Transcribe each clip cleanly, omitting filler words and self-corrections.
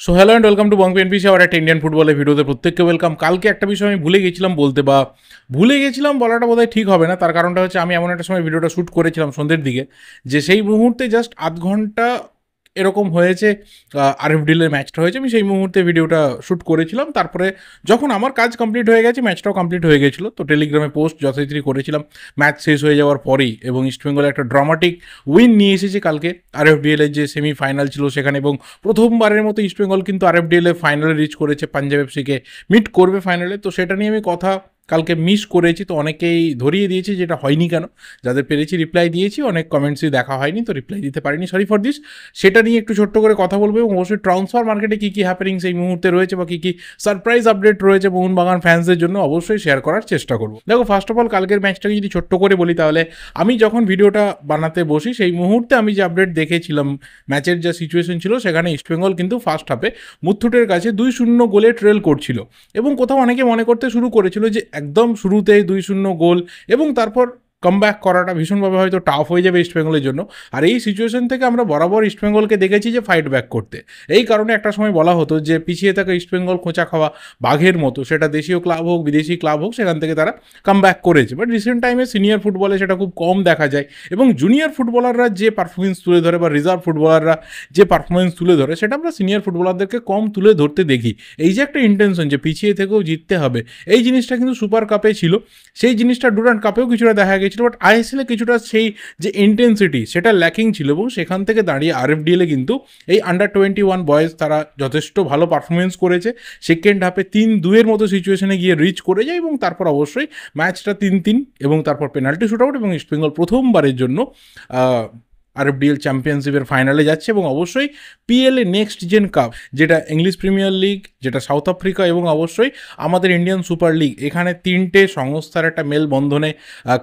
So hello and welcome to Banga NPC আবার একটা Indian ফুটবলের ভিডিওতে প্রত্যেককে ওয়েলকাম। কালকে একটা বিষয় আমি ভুলে গেছিলাম বলতে, বা ভুলে গেছিলাম বলাটা বোধহয় ঠিক হবে না। তার কারণটা হচ্ছে আমি এমন একটা সময় ভিডিওটা শ্যুট করেছিলাম সন্ধ্যের দিকে, যে সেই মুহূর্তে জাস্ট আধ ঘন্টা এরকম হয়েছে আরএফডিএলের ম্যাচটা হয়েছে, আমি সেই মুহূর্তে ভিডিওটা শ্যুট করেছিলাম। তারপরে যখন আমার কাজ কমপ্লিট হয়ে গেছে, ম্যাচটাও কমপ্লিট হয়ে গেছিলো, তো টেলিগ্রামে পোস্ট যথারীতি করেছিলাম ম্যাচ শেষ হয়ে যাওয়ার পরেই। এবং ইস্টবেঙ্গল একটা ড্রামাটিক উইন নিয়ে এসেছে কালকে আরএফডিএলের যে সেমিফাইনাল ছিল সেখানে, এবং প্রথমবারের মতো ইস্টবেঙ্গল কিন্তু আরএফডিএল এর ফাইনালে রিচ করেছে, পাঞ্জাব এফসিকে মিট করবে ফাইনালে। তো সেটা নিয়ে আমি কথা কালকে মিস করেছি, তো অনেকেই ধরিয়ে দিয়েছি যেটা হয়নি কেন। যাদের পেরেছি রিপ্লাই দিয়েছি, অনেক কমেন্টসই দেখা হয়নি, তো রিপ্লাই দিতে পারিনি, সরি ফর দিস। সেটা নিয়ে একটু ছোট্ট করে কথা বলবো, এবং অবশ্যই ট্রান্সফার মার্কেটে কী কী হ্যাপেনিংস এই মুহূর্তে রয়েছে বা কী কী সারপ্রাইজ আপডেট রয়েছে মোহনবাগান ফ্যান্সদের জন্য অবশ্যই শেয়ার করার চেষ্টা করবো। দেখো, ফার্স্ট অফ অল কালকের ম্যাচটাকে যদি ছোট্ট করে বলি, তাহলে আমি যখন ভিডিওটা বানাতে বসি সেই মুহূর্তে আমি যে আপডেট দেখেছিলাম, ম্যাচের যা সিচুয়েশন ছিল, সেখানে ইস্টবেঙ্গল কিন্তু ফার্স্ট হাফে মুথুটের কাছে 2-0 গোলে ট্রেল করছিল, এবং কোথাও অনেকে মনে করতে শুরু করেছিল যে একদম শুরুতে 2-0 গোল এবং তারপর কামব্যাক করাটা ভীষণভাবে হয়তো টাফ হয়ে যাবে ইস্টবেঙ্গলের জন্য। আর এই সিচুয়েশন থেকে আমরা বরাবর ইস্টবেঙ্গলকে দেখেছি যে ফাইট ব্যাক করতে। এই কারণে একটা সময় বলা হতো যে পিছিয়ে থাকা ইস্টবেঙ্গল খোঁচা খাওয়া বাঘের মতো, সেটা দেশীয় ক্লাব হোক বিদেশি ক্লাব হোক, সেখান থেকে তারা কামব্যাক করেছে। বাট রিসেন্ট টাইমে সিনিয়র ফুটবলে সেটা খুব কম দেখা যায়, এবং জুনিয়র ফুটবলাররা যে পারফরমেন্স তুলে ধরে বা রিজার্ভ ফুটবলাররা যে পারফরমেন্স তুলে ধরে, সেটা আমরা সিনিয়র ফুটবলারদেরকে কম তুলে ধরতে দেখি। এই যে একটা ইন্টেনশন যে পিছিয়ে থেকেও জিততে হবে, এই জিনিসটা কিন্তু সুপার কাপে ছিল, সেই জিনিসটা ডুরান্ট কাপেও কিছুটা দেখা গেছিল, বাট আইএসএলে কিছুটা সেই যে ইন্টেন্সিটি সেটা ল্যাকিং ছিল। এবং সেখান থেকে দাঁড়িয়ে আরএফডিএলে কিন্তু এই আন্ডার-21 বয়েজ তারা যথেষ্ট ভালো পারফরমেন্স করেছে। সেকেন্ড হাফে 3-2 মতো সিচুয়েশনে গিয়ে রিচ করে যায়, এবং তারপর অবশ্যই ম্যাচটা 3-3, এবং তারপর পেনাল্টি শুট আউট, এবং ইস্টবেঙ্গল প্রথমবারের জন্য আরএফডিএল চ্যাম্পিয়নশিপের ফাইনালে যাচ্ছে। এবং অবশ্যই পিএল নেক্সট জেন কাপ, যেটা ইংলিশ প্রিমিয়ার লিগ, যেটা সাউথ আফ্রিকা, এবং অবশ্যই আমাদের ইন্ডিয়ান সুপার লিগ, এখানে তিনটে সংস্থার একটা মেলবন্ধনে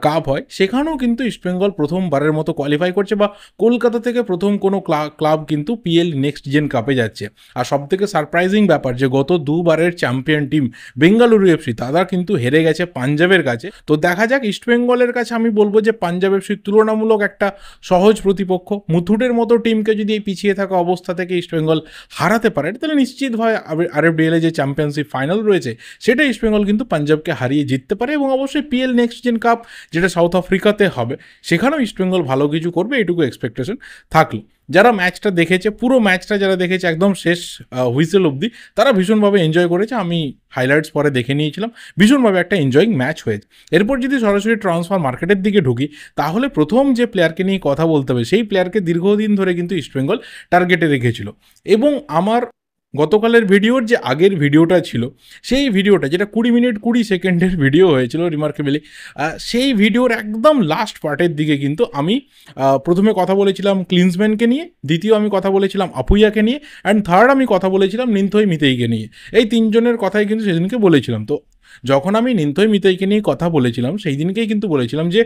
কাপ হয়, সেখানেও কিন্তু ইস্টবেঙ্গল প্রথমবারের মতো কোয়ালিফাই করছে, বা কলকাতা থেকে প্রথম কোনো ক্লাব কিন্তু পিএল নেক্সট জেন কাপে যাচ্ছে। আর সবথেকে সারপ্রাইজিং ব্যাপার যে গত দুবারের চ্যাম্পিয়ন টিম বেঙ্গালুরু এফসি, তারা কিন্তু হেরে গেছে পাঞ্জাবের কাছে। তো দেখা যাক, ইস্টবেঙ্গলের কাছে আমি বলবো যে পাঞ্জাব এফসির তুলনামূলক একটা সহজ প্রতিপক্ষ। মুথুটের মতো টিমকে যদি এই পিছিয়ে থাকা অবস্থা থেকে ইস্টবেঙ্গল হারাতে পারে, তাহলে নিশ্চিতভাবে আরএফডিএল যে চ্যাম্পিয়নশিপ ফাইনাল রয়েছে, সেটা ইস্টবেঙ্গল কিন্তু পাঞ্জাবকে হারিয়ে জিততে পারে। এবং অবশ্যই পিএল নেক্সট জেন কাপ, যেটা সাউথ আফ্রিকাতে হবে, সেখানেও ইস্টবেঙ্গল ভালো কিছু করবে, এটুকু এক্সপেকটেশন থাকলো। যারা ম্যাচটা দেখেছে, পুরো ম্যাচটা যারা দেখেছে একদম শেষ হুইসেল অবধি, তারা ভীষণভাবে এনজয় করেছে। আমি হাইলাইটস পরে দেখে নিয়েছিলাম, ভীষণভাবে একটা এনজয়িং ম্যাচ হয়েছে। এরপর যদি সরাসরি ট্রান্সফার মার্কেটের দিকে ঢুকি, তাহলে প্রথম যে প্লেয়ারকে নিয়ে কথা বলতে হবে, সেই প্লেয়ারকে দীর্ঘদিন ধরে কিন্তু ইস্টবেঙ্গল টার্গেটে রেখেছিল। এবং আমার গতকালের ভিডিওর যে আগের ভিডিওটা ছিল, সেই ভিডিওটা যেটা 20 মিনিট 20 সেকেন্ডের ভিডিও হয়েছিল রিমার্কেবলি, সেই ভিডিওর একদম লাস্ট পার্টের দিকে কিন্তু আমি প্রথমে কথা বলেছিলাম ক্লিন্সম্যানকে নিয়ে, দ্বিতীয় আমি কথা বলেছিলাম আপুইয়াকে নিয়ে, অ্যান্ড থার্ড আমি কথা বলেছিলাম নিন্থই মিতেইকে নিয়ে। এই তিনজনের কথাই কিন্তু সেদিনকে বলেছিলাম। তো যখন আমি নিন্থই মিতেইকে নিয়ে কথা বলেছিলাম, সেই দিনকেই কিন্তু বলেছিলাম যে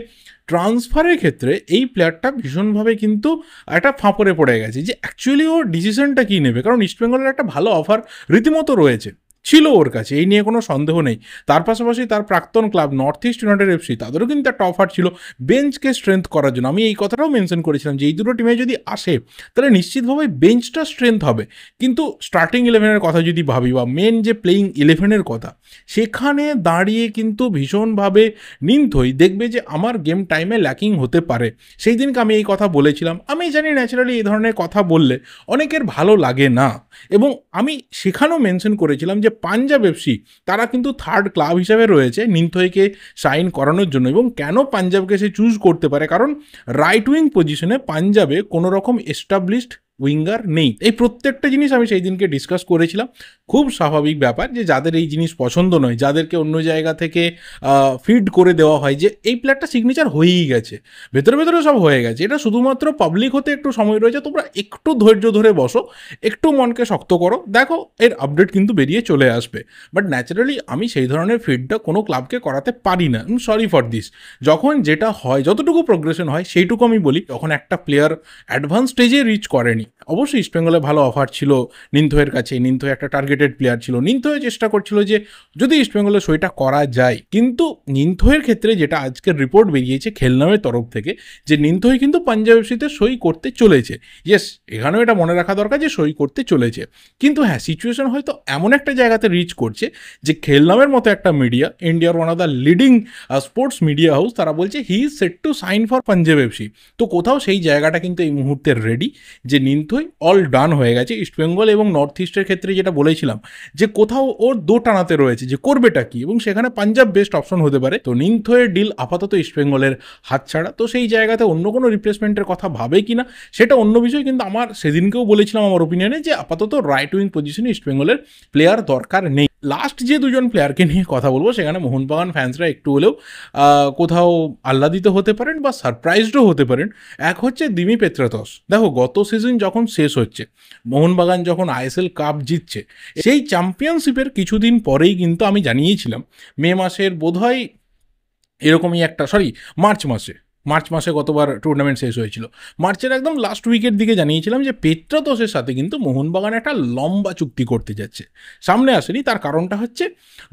ট্রান্সফারের ক্ষেত্রে এই প্লেয়ারটা ভীষণভাবে কিন্তু একটা ফাঁপড়ে পড়ে গেছে, যে অ্যাকচুয়ালি ওর ডিসিশনটা কী নেবে। কারণ ইস্টবেঙ্গলের একটা ভালো অফার রীতিমতো রয়েছে, ছিল ওর কাছে, এই নিয়ে কোনো সন্দেহ নেই। তার পাশাপাশি তার প্রাক্তন club north east United FC, তাদেরও কিন্তু একটা অফার ছিল বেঞ্চকে স্ট্রেংথ করার জন্য। আমি এই কথাটাও মেনশন করেছিলাম যে এই দুটো টিমে যদি আসে, তাহলে নিশ্চিতভাবে বেঞ্চটা স্ট্রেংথ হবে। কিন্তু স্টার্টিং 11-এর কথা যদি ভাবি, বা মেন যে প্লেয়িং 11-এর কথা, সেখানে দাঁড়িয়ে কিন্তু ভীষণভাবে নিন্থই দেখবে যে আমার গেম টাইমে ল্যাকিং হতে পারে। সেই দিনকে আমি এই কথা বলেছিলাম। আমি জানি ন্যাচারালি এই ধরনের কথা বললে অনেকের ভালো লাগে না, এবং আমি সেখানেও মেনশন করেছিলাম যে পাঞ্জাব এফসি, তারা কিন্তু থার্ড ক্লাব হিসাবে রয়েছে নিন্থইকে সাইন করানোর জন্য। এবং কেন পাঞ্জাবকে সে চুজ করতে পারে, কারণ রাইট উইং পজিশনে পাঞ্জাবে কোনো রকম এস্টাবলিশড উইঙ্গার নেই। এই প্রত্যেকটা জিনিস আমি সেই দিনকে ডিসকাস করেছিলাম। খুব স্বাভাবিক ব্যাপার যে যাদের এই জিনিস পছন্দ নয়, যাদেরকে অন্য জায়গা থেকে ফিড করে দেওয়া হয় যে এই প্লেয়ারটা সিগনেচার হয়েই গেছে, ভেতরে ভেতরে সব হয়ে গেছে, এটা শুধুমাত্র পাবলিক হতে একটু সময় রয়েছে, তোমরা একটু ধৈর্য ধরে বসো, একটু মনকে শক্ত করো, দেখো এর আপডেট কিন্তু বেরিয়ে চলে আসবে। বাট ন্যাচারালি আমি সেই ধরনের ফিডটা কোনো ক্লাবকে করাতে পারি না, সরি ফর দিস। যখন যেটা হয়, যতটুকু প্রোগ্রেশন হয় সেইটুকু আমি বলি। যখন একটা প্লেয়ার অ্যাডভান্স স্টেজে রিচ করেনি, অবশ্যই ইস্টবেঙ্গলে ভালো অফার ছিল নিন্থয়ের কাছে, নিন্থয় একটা টার্গেটেড প্লেয়ার ছিল, নিন্থয় চেষ্টা করছিল যে যদি ইস্টবেঙ্গলে সইটা করা যায়। কিন্তু নিন্থয়ের ক্ষেত্রে যেটা আজকের রিপোর্ট বেরিয়েছে খেলনামের তরফ থেকে, যে নিন্থয় কিন্তু পাঞ্জাব এফসিতে সই করতে চলেছে। ইয়েস, এখানেও এটা মনে রাখা দরকার যে সই করতে চলেছে, কিন্তু হ্যাঁ সিচুয়েশন হয়তো এমন একটা জায়গাতে রিচ করছে যে খেলনামের মতো একটা মিডিয়া, ইন্ডিয়ার one of the leading sports media house, তারা বলছে he is set to sign for Punjab FC. তো কোথাও সেই জায়গাটা কিন্তু এই মুহূর্তে রেডি, যে নিন্থই অল ডান হয়ে গেছে। ইস্টবেঙ্গল এবং নর্থ ইস্টের ক্ষেত্রে যেটা বলেছিলাম যে কোথাও ওর দোটানাতে রয়েছে যে করবেটা কি, এবং সেখানে পাঞ্জাব বেস্ট অপশন হতে পারে। তো নিন্থয়ের ডিল আপাতত ইস্টবেঙ্গলের হাতছাড়া। তো সেই জায়গাতে অন্য কোনো রিপ্লেসমেন্টের কথা ভাবে কিনা সেটা অন্য বিষয়, কিন্তু আমার সেদিনকেও বলেছিলাম আমার ওপিনিয়নে যে আপাতত রাইট উইং পজিশনে ইস্টবেঙ্গলের প্লেয়ার দরকার নেই। লাস্ট যে দুজন প্লেয়ারকে নিয়ে কথা বলবো, সেখানে মোহনবাগান ফ্যান্সরা একটু হলেও কোথাও আহ্লাদিত হতে পারেন বা সারপ্রাইজডও হতে পারেন। এক হচ্ছে দিমি পেত্রাতস। দেখো, গত সিজন যখন শেষ হচ্ছে, মোহনবাগান যখন আইএসএল কাপ জিতছে, সেই চ্যাম্পিয়নশিপের কিছুদিন পরেই কিন্তু আমি জানিয়েছিলাম, মে মাসের বোধহয় এরকমই একটা, মার্চ মাসে গতবার টুর্নামেন্ট শেষ হয়েছিল, মার্চের একদম লাস্ট উইকের দিকে জানিয়েছিলাম যে পেত্রাতসের সাথে কিন্তু মোহনবাগান একটা লম্বা চুক্তি করতে যাচ্ছে। সামনে আসেনি, তার কারণটা হচ্ছে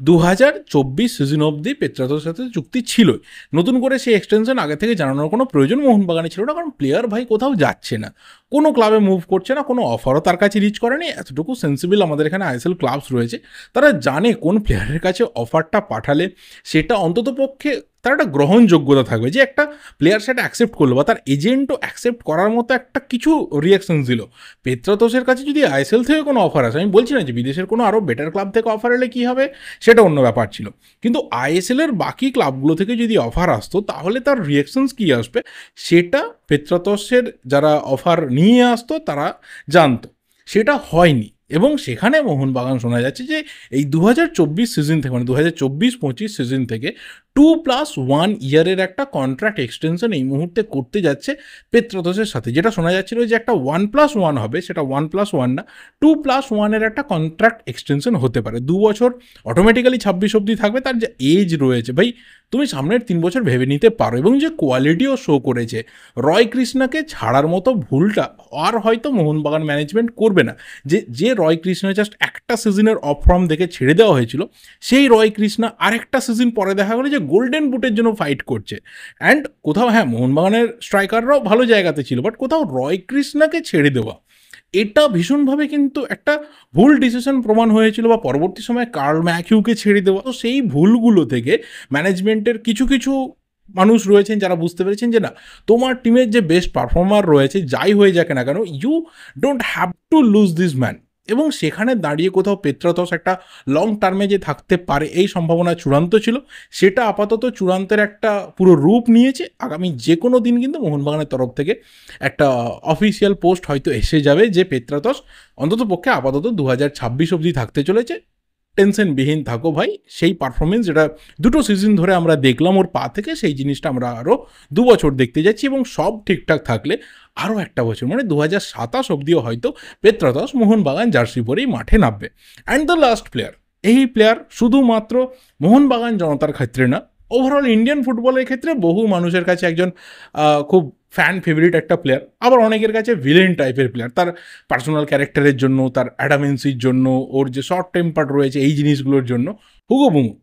2024 সিজন অবধি পেত্রাতসের সাথে চুক্তি ছিলই, নতুন করে সেই এক্সটেনশন আগে থেকে জানানোর কোনো প্রয়োজন মোহনবাগানে ছিল না, কারণ প্লেয়ার ভাই কোথাও যাচ্ছে না, কোনো ক্লাবে মুভ করছে না, কোনো অফারও তার কাছে রিচ করেনি। এতটুকু সেন্সিবল আমাদের এখানে আইএসএল ক্লাবস রয়েছে, তারা জানে কোন প্লেয়ারের কাছে অফারটা পাঠালে সেটা অন্ততপক্ষে তার একটা গ্রহণযোগ্যতা থাকবে, যে একটা প্লেয়ার সেটা অ্যাকসেপ্ট করলো বা তার এজেন্টও অ্যাকসেপ্ট করার মতো একটা কিছু রিয়াকশন দিল। পেত্রাতসের কাছে যদি আইএসএল থেকে কোনো অফার আসে, আমি বলছি না যে বিদেশের কোনো আরও বেটার ক্লাব থেকে অফার এলে কী হবে, সেটা অন্য ব্যাপার ছিল, কিন্তু আইএসএলের বাকি ক্লাবগুলো থেকে যদি অফার আসতো তাহলে তার রিয়াকশনস কী আসবে সেটা পেত্রাতসের যারা অফার নিয়ে আসতো তারা জানতো। সেটা হয়নি, এবং সেখানে মোহনবাগান শোনা যাচ্ছে যে এই 2024 সিজন থেকে, মানে 2024-25 সিজন থেকে 2+1 ইয়ারের একটা কন্ট্রাক্ট এক্সটেনশন এই মুহূর্তে করতে যাচ্ছে পেত্রাতসের সাথে। যেটা শোনা যাচ্ছিল যে একটা 1+1 হবে, সেটা 1+1 না, 2+1-এর একটা কন্ট্রাক্ট এক্সটেনশন হতে পারে। 2 বছর অটোমেটিক্যালি 26 অবধি থাকবে। তার যে এজ রয়েছে ভাই, তুমি সামনের 3 বছর ভেবে নিতে পারো, এবং যে কোয়ালিটিও শো করেছে, রয় কৃষ্ণাকে ছাড়ার মতো ভুলটা আর হয়তো মোহনবাগান ম্যানেজমেন্ট করবে না। যে রয় কৃষ্ণা জাস্ট একটা সিজনের অফ ফর্ম দেখে ছেড়ে দেওয়া হয়েছিল, সেই রয় কৃষ্ণা আরেকটা সিজন পরে দেখা গেলো যে গোল্ডেন বুটের জন্য ফাইট করছে। অ্যান্ড কোথাও হ্যাঁ মোহনবাগানের স্ট্রাইকাররাও ভালো জায়গাতে ছিল, বাট কোথাও রয় কৃষ্ণাকে ছেড়ে দেওয়া এটা ভীষণভাবে কিন্তু একটা ভুল ডিসিশন প্রমাণ হয়েছিল, বা পরবর্তী সময়ে কার্ল ম্যাকিউকে ছেড়ে দেওয়া। তো সেই ভুলগুলো থেকে ম্যানেজমেন্টের কিছু কিছু মানুষ রয়েছেন যারা বুঝতে পেরেছেন যে না, তোমার টিমের যে বেস্ট পারফর্মার রয়েছে যাই হয়ে যাক না কেন, you don't have to lose this man. এবং সেখানে দাঁড়িয়ে কোথাও পেত্রাতস একটা লং টার্মে যে থাকতে পারে এই সম্ভাবনা চূড়ান্ত ছিল, সেটা আপাতত চূড়ান্তের একটা পুরো রূপ নিয়েছে। আগামী যে কোনো দিন কিন্তু মোহনবাগানের তরফ থেকে একটা অফিসিয়াল পোস্ট হয়তো এসে যাবে যে পেত্রাতস অন্তত পক্ষে আপাতত 2026 অবধি থাকতে চলেছে। টেনশনবিহীন থাকো ভাই, সেই পারফরমেন্স যেটা 2টো সিজন ধরে আমরা দেখলাম ওর পা থেকে, সেই জিনিসটা আমরা আরও 2 বছর দেখতে যাচ্ছি, এবং সব ঠিকঠাক থাকলে আরও একটা বছর, মানে 2027 অবধিও হয়তো পেত্রাতস মোহনবাগান জার্সি পরেই মাঠে নামবে। অ্যান্ড দ্য লাস্ট প্লেয়ার, এই প্লেয়ার শুধুমাত্র মোহনবাগান জনতার ক্ষেত্রে না, ওভারঅল ইন্ডিয়ান ফুটবলের ক্ষেত্রে বহু মানুষের কাছে একজন খুব ফ্যান ফেভারিট একটা প্লেয়ার, আবার অনেকের কাছে ভিলেন টাইপের প্লেয়ার, তার পার্সোনাল ক্যারেক্টারের জন্য, তার অ্যাডামেন্সির জন্য, ওর যে শর্ট টেম্পার রয়েছে এই জিনিসগুলোর জন্য। Hugo Boumous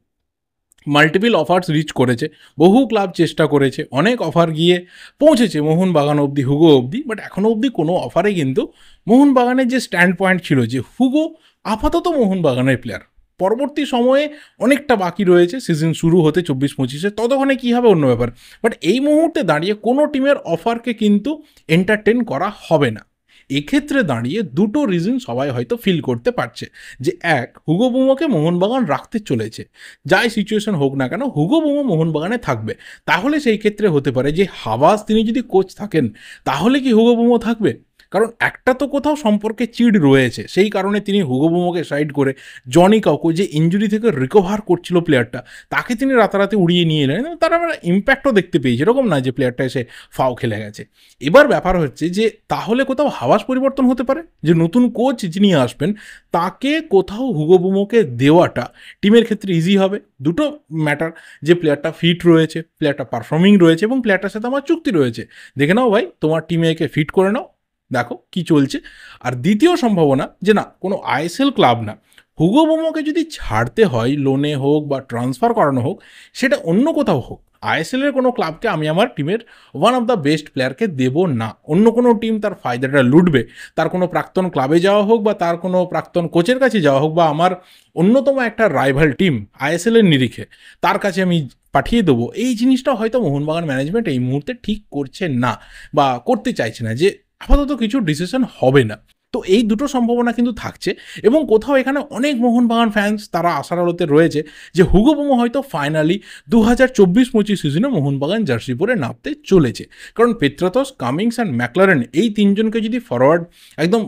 multiple offers reach করেছে, বহু ক্লাব চেষ্টা করেছে, অনেক অফার গিয়ে পৌঁছেছে মোহনবাগান অবধি, হুগো অবধি, বাট এখনও অবধি কোনো অফারে কিন্তু মোহনবাগানের যে স্ট্যান্ড পয়েন্ট ছিল যে হুগো আপাতত মোহনবাগানের প্লেয়ার, পরবর্তী সময়ে অনেকটা বাকি রয়েছে সিজন শুরু হতে 24-25-এ, ততক্ষণে কী হবে অন্য ব্যাপার, বাট এই মুহূর্তে দাঁড়িয়ে কোনো টিমের অফারকে কিন্তু এন্টারটেন করা হবে না। এক্ষেত্রে দাঁড়িয়ে দুটো রিজন সবাই হয়তো ফিল করতে পারছে, যে এক, হুগো বুমোকে মোহনবাগান রাখতে চলেছে, যাই সিচুয়েশন হোক না কেন হুগো বুমো মোহনবাগানে থাকবে। তাহলে সেই ক্ষেত্রে হতে পারে যে হাওয়াস তিনি যদি কোচ থাকেন তাহলে কি হুগো বুমো থাকবে, কারণ একটা তো কোথাও সম্পর্কে চিড় রয়েছে, সেই কারণে তিনি হুগো বুমোকে সাইড করে জনি কাউকে, যে ইঞ্জুরি থেকে রিকভার করছিল প্লেয়ারটা, তাকে তিনি রাতারাতি উড়িয়ে নিয়ে এলেন। তার আমরা ইম্প্যাক্টও দেখতে পেয়েছি, এরকম না যে প্লেয়ারটা এসে ফাও খেলে গেছে। এবার ব্যাপার হচ্ছে যে তাহলে কোথাও হাওয়াস পরিবর্তন হতে পারে, যে নতুন কোচ যিনি আসবেন তাকে কোথাও হুগো বুমোকে দেওয়াটা টিমের ক্ষেত্রে ইজি হবে। দুটো ম্যাটার, যে প্লেয়ারটা ফিট রয়েছে, প্লেয়ারটা পারফর্মিং রয়েছে, এবং প্লেয়ারটার সাথে আমার চুক্তি রয়েছে, দেখে নাও ভাই তোমার টিমে একে ফিট করে নাও, দেখো কি চলছে। আর দ্বিতীয় সম্ভাবনা যে না, কোনো আইএসএল ক্লাব না, হুগো বোমোকে যদি ছাড়তে হয়, লোনে হোক বা ট্রান্সফার করানো হোক, সেটা অন্য কোথাও হোক, আইএসএল এর কোনো ক্লাবকে আমি আমার টিমের ওয়ান অফ দ্য বেস্ট প্লেয়ারকে দেব না। অন্য কোনো টিম তার ফায়দাটা লুটবে, তার কোনো প্রাক্তন ক্লাবে যাওয়া হোক বা তার কোনো প্রাক্তন কোচের কাছে যাওয়া হোক বা আমার অন্যতম একটা রাইভাল টিম আইএসএল এর নিরিখে তার কাছে আমি পাঠিয়ে দেবো, এই জিনিসটা হয়তো মোহনবাগান ম্যানেজমেন্ট এই মুহূর্তে ঠিক করছে না বা করতে চাইছে না, যে আপাতত কিছু ডিসিশন হবে না। তো এই দুটো সম্ভাবনা কিন্তু থাকছে এবং কোথাও এখানে অনেক মোহনবাগান ফ্যান্স তারা আশার আলোতে রয়েছে যে হুগো বোমো হয়তো ফাইনালি 2024-25 সিজনে মোহনবাগান জার্সি পরে নামতে চলেছে। কারণ পেত্রাতস, কামিংস অ্যান্ড ম্যাকলারেন এই তিনজনকে যদি ফরওয়ার্ড একদম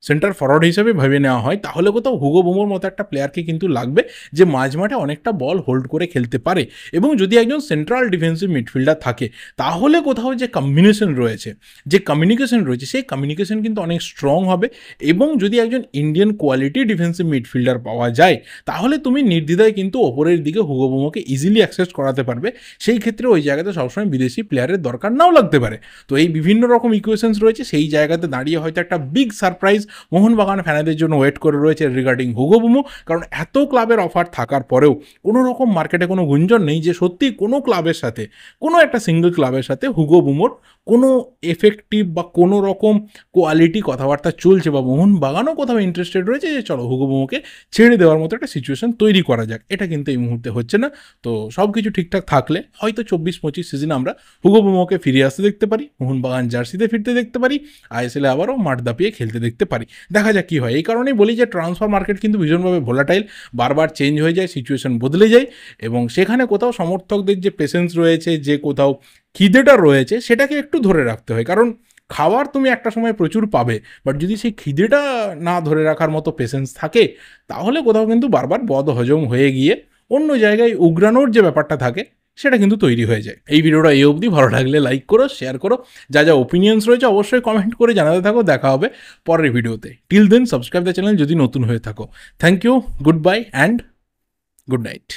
সেন্টার ফরওয়ার্ড হিসেবে ভেবে নেওয়া হয়, তাহলে কোথাও হুগো বোমোর মতো একটা প্লেয়ারকে কিন্তু লাগবে যে মাঝ মাঠে অনেকটা বল হোল্ড করে খেলতে পারে। এবং যদি একজন সেন্ট্রাল ডিফেন্সিভ মিডফিল্ডার থাকে, তাহলে কোথাও যে কম্বিনেশন রয়েছে, যে কমিউনিকেশন রয়েছে, সেই কমিউনিকেশন কিন্তু অনেক স্ট্রং হবে। এবং যদি একজন ইন্ডিয়ান কোয়ালিটি ডিফেন্সিভ মিডফিল্ডার পাওয়া যায়, তাহলে তুমি নির্দ্বিধায় কিন্তু ওপরের দিকে হুগো বোমোকে ইজিলি অ্যাক্সেস করাতে পারবে। সেই ক্ষেত্রে ওই জায়গাতে সবসময় বিদেশি প্লেয়ারের দরকার নাও লাগতে পারে। তো এই বিভিন্ন রকম ইকুয়েশনস রয়েছে, সেই জায়গাতে দাঁড়িয়ে হয়তো একটা বিগ সারপ্রাইজ মোহনবাগান ফ্যানেদের জন্য ওয়েট করে রয়েছে রিগার্ডিং হুগো বোমো। কারণ এত ক্লাবের অফার থাকার পরেও কোনো রকম মার্কেটে কোনো গুঞ্জন নেই যে সত্যি কোনো ক্লাবের সাথে, কোনো একটা সিঙ্গল ক্লাবের সাথে হুগো বোমোর কোনো এফেক্টিভ বা কোনো রকম কোয়ালিটি কথাবার্তা চলছে বা মোহনবাগানও কোথাও ইন্টারেস্টেড রয়েছে যে চলো হুগো বোমোকে ছেড়ে দেওয়ার মতো একটা সিচুয়েশন তৈরি করা যাক। এটা কিন্তু এই মুহূর্তে হচ্ছে না। তো সব কিছু ঠিকঠাক থাকলে হয়তো 24-25 সিজনে আমরা হুগো বোমোকে ফিরে আসতে দেখতে পারি, মোহনবাগান জার্সিতে ফিরতে দেখতে পারি, আইএসএলে আবারও মাঠ দাপিয়ে খেলতে দেখতে পারি। দেখা যাক কী হয়। এই কারণেই বলি যে ট্রান্সফার মার্কেট কিন্তু ভীষণভাবে ভোলাটাইল, বারবার চেঞ্জ হয়ে যায়, সিচুয়েশন বদলে যায় এবং সেখানে কোথাও সমর্থকদের যে পেশেন্স রয়েছে, যে কোথাও খিদেটা রয়েছে, সেটাকে একটু ধরে রাখতে হয়। কারণ খাবার তুমি একটা সময় প্রচুর পাবে, বাট যদি সেই খিদেটা না ধরে রাখার মতো পেশেন্স থাকে, তাহলে কোথাও কিন্তু বারবার বদ হজম হয়ে গিয়ে অন্য জায়গায় উগরানোর যে ব্যাপারটা থাকে, সেটা কিন্তু তৈরি হয়ে যায়। এই ভিডিওটা এই অবধি, ভালো লাগলে লাইক করো, শেয়ার করো, যা যা ওপিনিয়ন্স রয়েছে অবশ্যই কমেন্ট করে জানাতে থাকো। দেখা হবে পরের ভিডিওতে। Till then subscribe the channel যদি নতুন হয়ে থাকো। Thank you, goodbye and good night.